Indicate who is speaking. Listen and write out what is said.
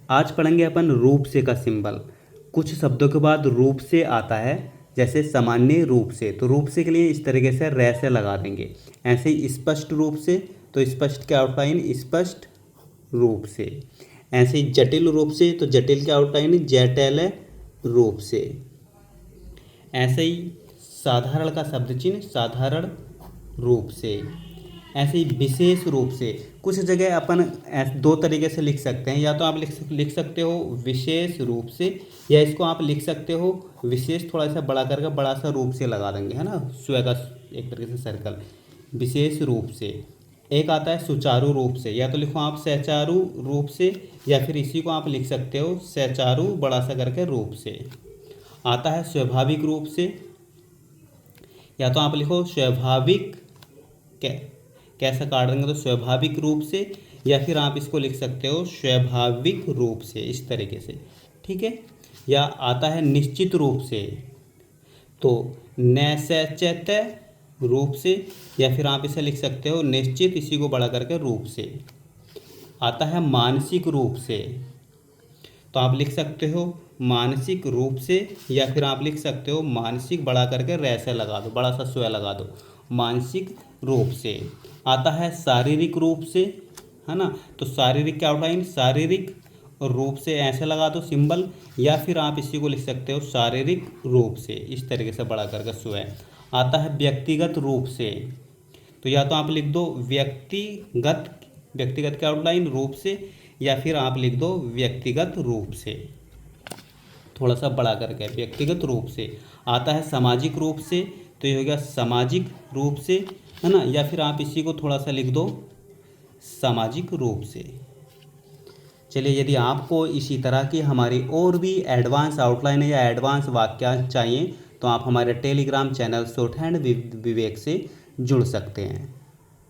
Speaker 1: आज पढ़ेंगे अपन रूप से का सिंबल। कुछ शब्दों के बाद रूप से आता है, जैसे सामान्य रूप से, तो रूप से के लिए इस तरीके से रै से लगा देंगे। ऐसे ही स्पष्ट रूप से, तो स्पष्ट के आउटलाइन स्पष्ट रूप से। ऐसे ही जटिल रूप से, तो जटिल के आउटलाइन जटिल रूप से। ऐसे ही साधारण का शब्द चिन्ह साधारण रूप से। ऐसे ही विशेष रूप से, कुछ जगह अपन दो तरीके से लिख सकते हैं। या तो आप लिख सकते हो विशेष रूप से, या इसको आप लिख सकते हो विशेष थोड़ा सा बड़ा करके बड़ा सा रूप से लगा देंगे, है ना, स्व का एक तरीके से सर्कल। विशेष रूप से। एक आता है सुचारू रूप से, या तो लिखो आप सुचारू रूप से, या फिर इसी को आप लिख सकते हो सुचारू बड़ा सा करके रूप से। आता है स्वाभाविक रूप से, या तो आप लिखो स्वाभाविक, कैसा काट देंगे तो स्वाभाविक रूप से, या फिर आप इसको लिख सकते हो स्वाभाविक रूप से, इस तरीके से, ठीक है। या आता है निश्चित रूप से, तो निश्चित रूप से, या फिर आप इसे लिख सकते हो निश्चित इसी को बड़ा करके रूप से। आता है मानसिक रूप से, तो आप लिख सकते हो मानसिक रूप से, या फिर आप लिख सकते हो मानसिक बड़ा करके रैसे लगा दो, बड़ा सा स्व लगा दो, मानसिक रूप से। आता है शारीरिक रूप से, है ना, तो शारीरिक क्या आउटलाइन शारीरिक रूप से ऐसे लगा दो सिंबल, या फिर आप इसी को लिख सकते हो शारीरिक रूप से, इस तरीके से बड़ा करके स्व। आता है व्यक्तिगत रूप से, तो या तो आप लिख दो व्यक्तिगत, व्यक्तिगत के आउटलाइन रूप से, या फिर आप लिख दो व्यक्तिगत रूप से, थोड़ा सा बड़ा करके व्यक्तिगत रूप से। आता है सामाजिक रूप से, तो ये हो गया सामाजिक रूप से, है ना, या फिर आप इसी को थोड़ा सा लिख दो सामाजिक रूप से। चलिए, यदि आपको इसी तरह की हमारी और भी एडवांस आउटलाइन या एडवांस वाक्यांश चाहिए, तो आप हमारे टेलीग्राम चैनल शॉर्ट हैंड विवेक से जुड़ सकते हैं।